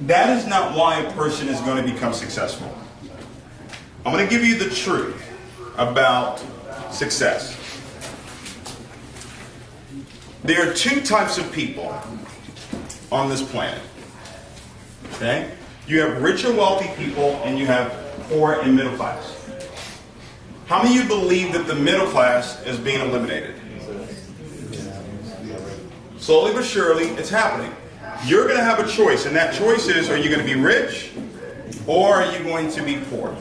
That is not why a person is going to become successful. I'm going to give you the truth about success. There are two types of people on this planet. Okay? You have rich and wealthy people, and you have poor and middle class. How many of you believe that the middle class is being eliminated? Slowly but surely, it's happening. You're going to have a choice, and that choice is, are you going to be rich or are you going to be poor?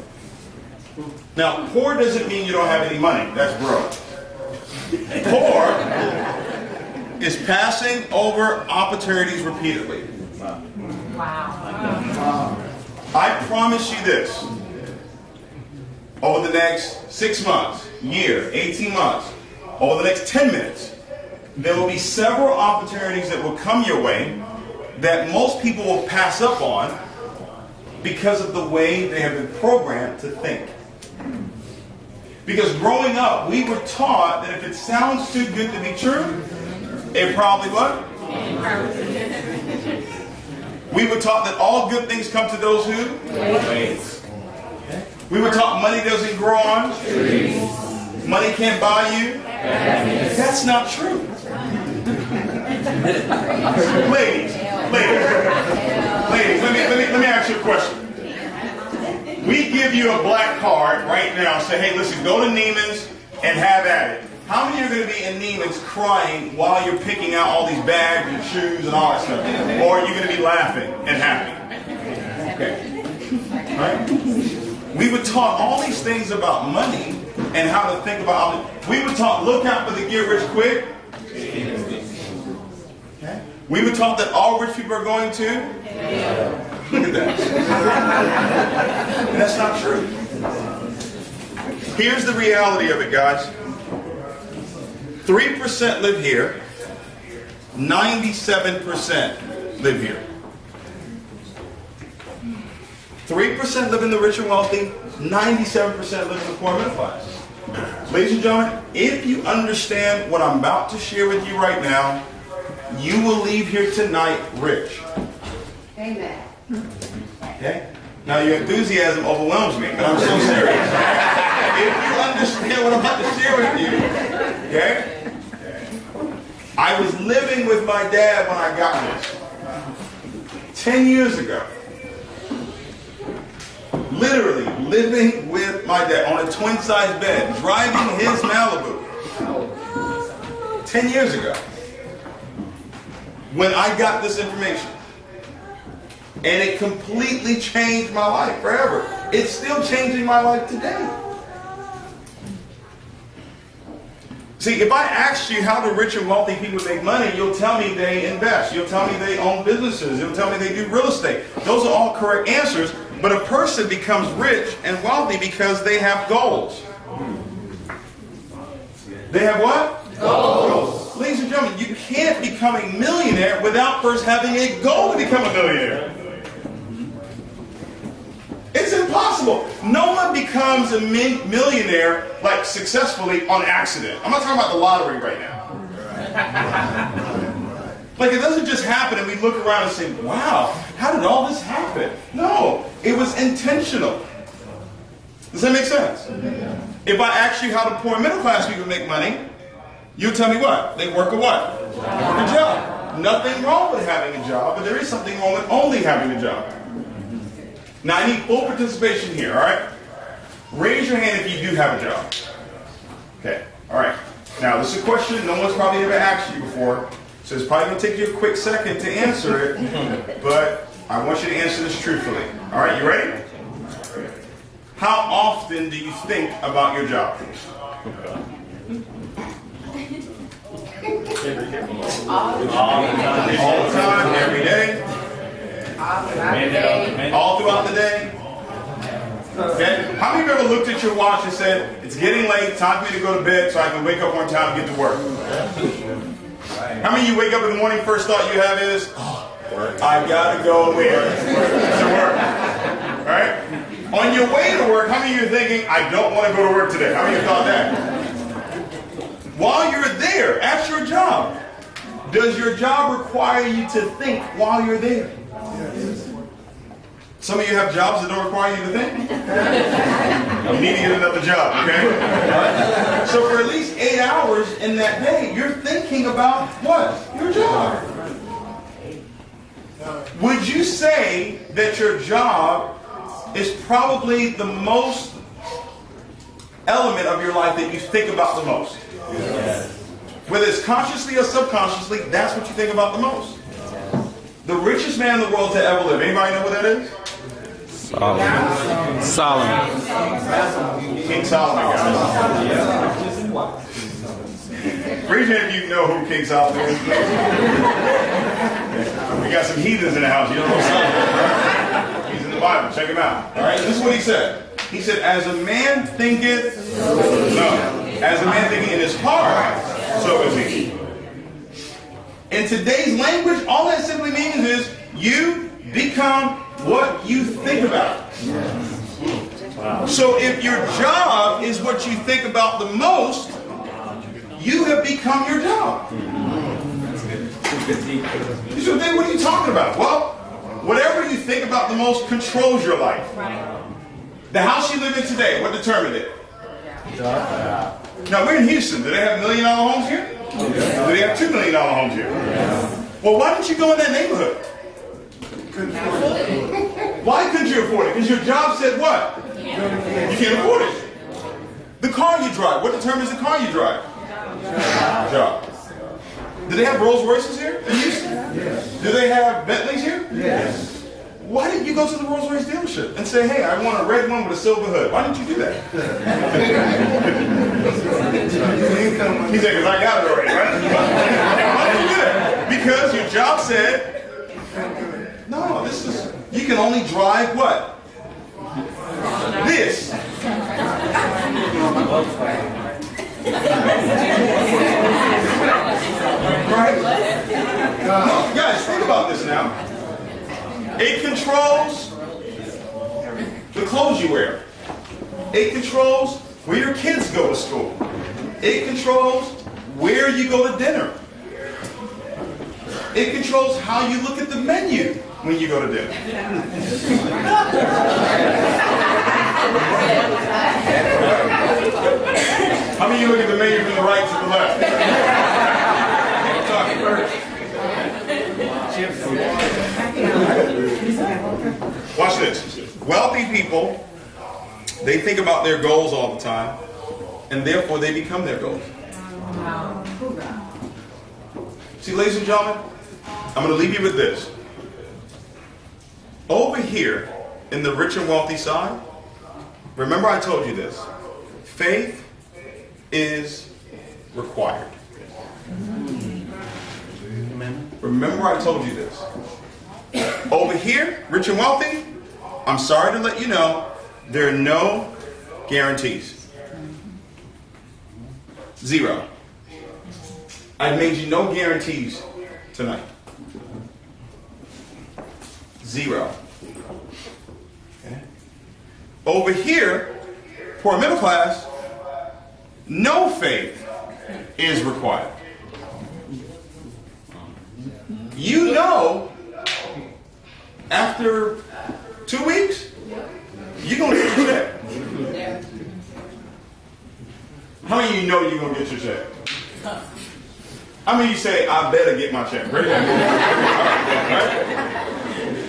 Now, poor doesn't mean you don't have any money. That's broke. Poor is passing over opportunities repeatedly. Wow. I promise you this. Over the next 6 months, year, 18 months, over the next 10 minutes, there will be several opportunities that will come your way that most people will pass up on because of the way they have been programmed to think. Because growing up, we were taught that if it sounds too good to be true, it probably what? We were taught that all good things come to those who? Wait. We were taught money doesn't grow on trees. Money can't buy you. That's not true. Ladies, let me ask you a question. We give you a black card right now, say, hey, listen, go to Neiman's and have at it. How many are going to be in Neiman's crying while you're picking out all these bags and shoes and all that stuff? Or are you going to be laughing and happy? Okay. Right? We were taught all these things about money and how to think about it. We were taught, look out for the get rich quick. Okay. We were taught that all rich people are going to. Look at that. That's not true. Here's the reality of it, guys. 3% live here. 97% live here. 3% live in the rich and wealthy. 97% live in the poor middle class. Ladies and gentlemen, if you understand what I'm about to share with you right now, you will leave here tonight rich. Amen. Okay? Now your enthusiasm overwhelms me, but I'm so serious. If you understand what I'm about to share with you, okay? I was living with my dad when I got this. 10 years ago. Literally living with my dad on a twin-size bed, driving his Malibu. 10 years ago. When I got this information. And it completely changed my life forever. It's still changing my life today. See, if I asked you how do rich and wealthy people make money, you'll tell me they invest. You'll tell me they own businesses. You'll tell me they do real estate. Those are all correct answers. But a person becomes rich and wealthy because they have goals. They have what? Goals. Ladies and gentlemen, you can't become a millionaire without first having a goal to become a millionaire. It's impossible. No one becomes a millionaire like successfully on accident. I'm not talking about the lottery right now. Like it doesn't just happen and we look around and say, wow, how did all this happen? No, it was intentional. Does that make sense? If I ask you how the poor middle class people make money, you tell me what? They work a what? They work a job. Nothing wrong with having a job, but there is something wrong with only having a job. Now I need full participation here, all right? Raise your hand if you do have a job. Okay, all right. Now this is a question no one's probably ever asked you before, so it's probably going to take you a quick second to answer it, but I want you to answer this truthfully. All right, you ready? How often do you think about your job? All the time, every day? All throughout the day? Okay. How many of you ever looked at your watch and said, it's getting late, time for me to go to bed so I can wake up on time and get to work? How many of you wake up in the morning, first thought you have is, oh, I gotta go where? To work. Right? On your way to work, how many of you are thinking, I don't want to go to work today? How many of you thought that? While you're there, at your job, does your job require you to think while you're there? Some of you have jobs that don't require you to think. You need to get another job, okay? All right? So for at least 8 hours in that day, you're thinking about what? Your job. Would you say that your job is probably the most element of your life that you think about the most? Yes. Whether it's consciously or subconsciously, that's what you think about the most. The richest man in the world to ever live. Anybody know what that is? Solomon. King Solomon, guys. Raise your hand if you know who King Solomon is. We got some heathens in the house. You don't know Solomon, right? He's in the Bible. Check him out. All right. This is what he said. He said, "As a man thinketh, as a man thinketh in his heart, so is he." In today's language, all that simply means is you become what you think about. So if your job is what you think about the most, you have become your job. You should think, what are you talking about? Well, whatever you think about the most controls your life. The house you live in today, what determined it? Now we're in Houston. Do they have $1 million homes here? Do they have $2 million homes here? Well, why didn't you go in that neighborhood? Why couldn't you afford it? Because your job said what? You can't afford it. The car you drive, what determines the car you drive? Job. Do they have Rolls Royces here in Houston? Yes. Do they have Bentleys here? Yes. Why didn't you go to the Rolls Royce dealership and say, "Hey, I want a red one with a silver hood"? Why didn't you do that? He said, "Because I got it already, right?" Why didn't you do that? Because your job said, "No, this is, you can only drive what? This." Right? No, guys, think about this now. It controls the clothes you wear. It controls where your kids go to school. It controls where you go to dinner. It controls how you look at the menu when you go to dinner. How many of you look at the menu from the right to the left? I'm talking first. Watch this. Wealthy people, they think about their goals all the time, and therefore they become their goals. See, ladies and gentlemen, I'm going to leave you with this. Over here, in the rich and wealthy side, remember I told you this. Faith is required. Remember I told you this. Over here, rich and wealthy, I'm sorry to let you know, there are no guarantees. Zero. I made you no guarantees tonight. Zero. Okay. Over here, poor middle class, no faith is required. You know, after 2 weeks, you're going to get your check. How many of you know you're going to get your check? How many of you say, "I better get my check"? Right?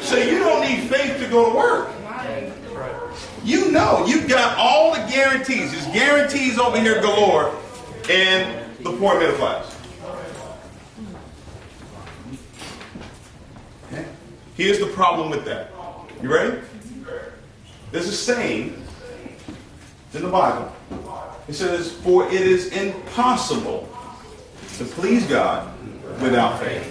So you don't need faith to go to work. You know, you've got all the guarantees. There's guarantees over here galore in the poor middle class. Okay. Here's the problem with that. You ready? There's a saying in the Bible. It says, "For it is impossible to please God without faith."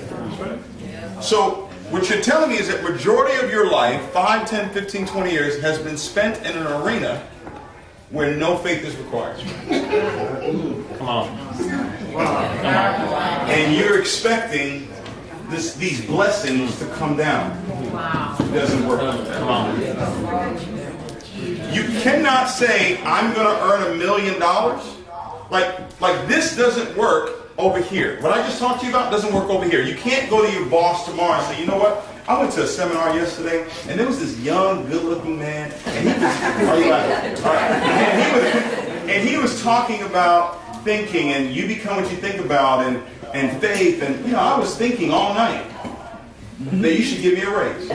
So what you're telling me is that majority of your life, 5, 10, 15, 20 years, has been spent in an arena where no faith is required. Come on. And you're expecting these blessings to come down. It doesn't work. Come on. You cannot say, "I'm going to earn $1 million." Like this doesn't work over here. What I just talked to you about doesn't work over here. You can't go to your boss tomorrow and say, "You know what? I went to a seminar yesterday, and there was this young, good-looking man, and he was, are you laughing? All right. And he was talking about thinking, and you become what you think about, and faith, and, you know, I was thinking all night that you should give me a raise.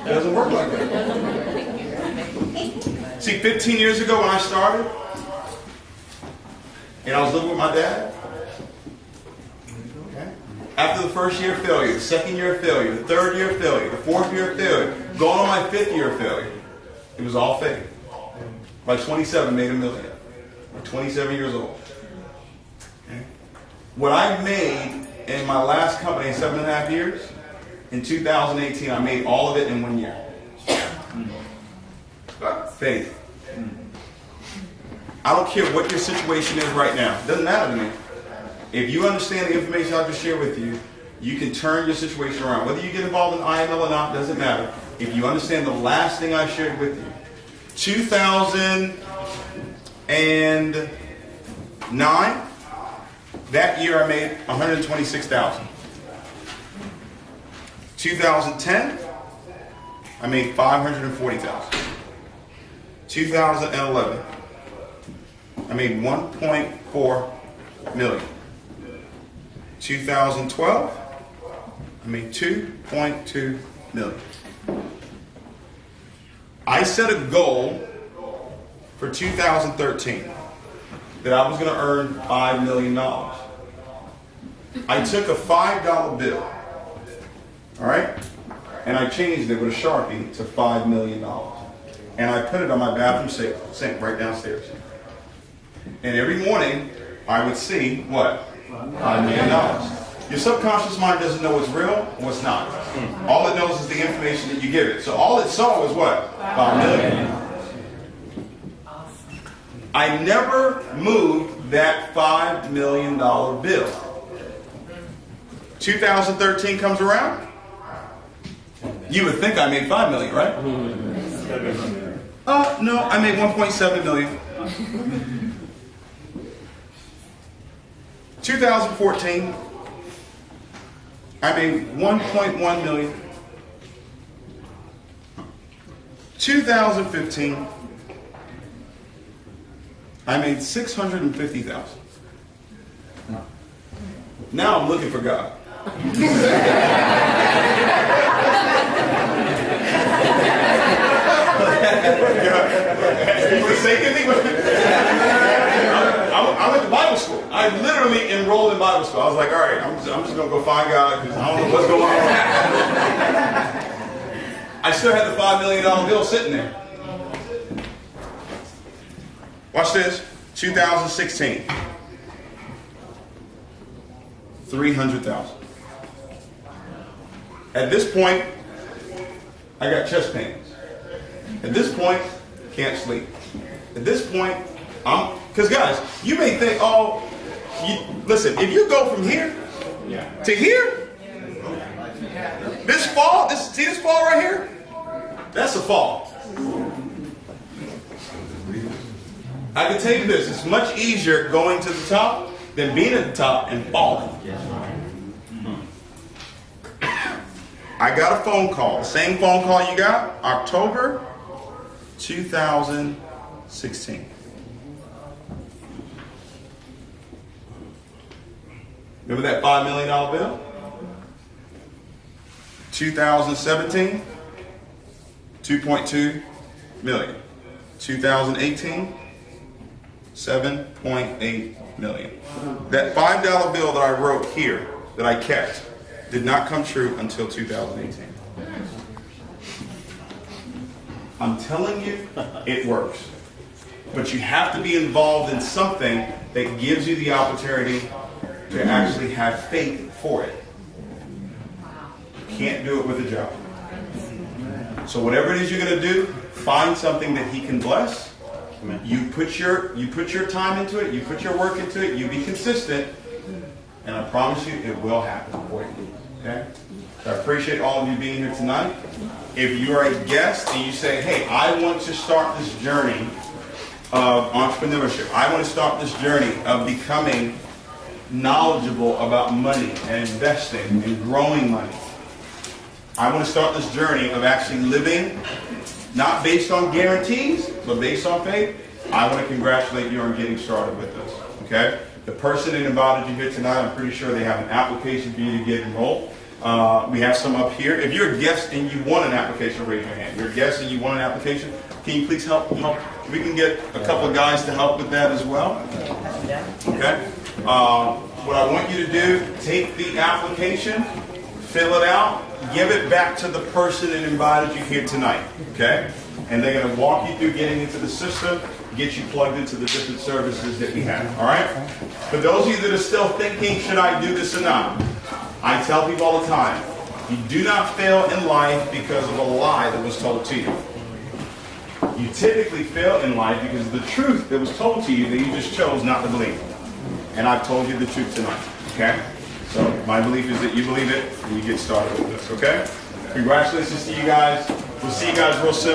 It doesn't work like that. See, 15 years ago when I started, and I was living with my dad, okay, after the first year of failure, the second year of failure, the third year of failure, the fourth year of failure, going on my fifth year of failure, it was all faith. By 27, made $1 million. By 27 years old. Okay. What I made in my last company in 7.5 years, in 2018, I made all of it in 1 year. Faith. I don't care what your situation is right now. It doesn't matter to me. If you understand the information I just shared with you, you can turn your situation around. Whether you get involved in IML or not, doesn't matter. If you understand the last thing I shared with you. 2009, that year I made $126,000. 2010, I made $540,000. 2011, I made $1.4 million. 2012, I made $2.2 million. I set a goal for 2013 that I was going to earn $5 million. I took a $5 bill, all right, and I changed it with a Sharpie to $5 million. And I put it on my bathroom sink right downstairs. And every morning, I would see what? $5 million. Your subconscious mind doesn't know what's real or what's not. All it knows is the information that you give it. So all it saw was what? $5 million. I never moved that $5 million bill. 2013 comes around. You would think I made $5 million, right? No, I made $1.7 million. 2014, I made $1.1 million. 2015, I made $650,000. Now I'm looking for God. You forsaken me? I went to Bible school. I literally enrolled in Bible school. I was like, all right, I'm just going to go find God because I don't know what's going on. I still had the $5 million bill sitting there. Watch this. 2016. $300,000. At this point, I got chest pains. At this point, can't sleep. At this point, because guys, you may think, oh, listen, if you go from here to here, this fall, see this fall right here? That's a fall. I can tell you this, it's much easier going to the top than being at the top and falling. I got a phone call, the same phone call you got, October 2016. Remember that $5 million bill? 2017, $2.2 million. 2018, $7.8 million. That $5 bill that I wrote here, that I kept, did not come true until 2018. I'm telling you, it works. But you have to be involved in something that gives you the opportunity to actually have faith for it. You can't do it with a job. So whatever it is you're going to do, find something that He can bless. You put your time into it, you put your work into it, you be consistent, and I promise you it will happen for you. Okay? So I appreciate all of you being here tonight. If you're a guest and you say, hey, I want to start this journey of entrepreneurship, I want to start this journey of becoming knowledgeable about money and investing and growing money. I want to start this journey of actually living, not based on guarantees, but based on faith. I want to congratulate you on getting started with this. Okay? The person that invited you here tonight, I'm pretty sure they have an application for you to get enrolled. We have some up here. If you're a guest and you want an application, raise your hand. If you're a guest and you want an application, can you please help? We can get a couple of guys to help with that as well. Okay? What I want you to do, take the application, fill it out, give it back to the person that invited you here tonight. Okay? And they're going to walk you through getting into the system, get you plugged into the different services that we have. All right? For those of you that are still thinking, should I do this or not? I tell people all the time, you do not fail in life because of a lie that was told to you. You typically fail in life because of the truth that was told to you that you just chose not to believe. And I've told you the truth tonight. Okay? So my belief is that you believe it and you get started with this. Okay? Congratulations to you guys. We'll see you guys real soon.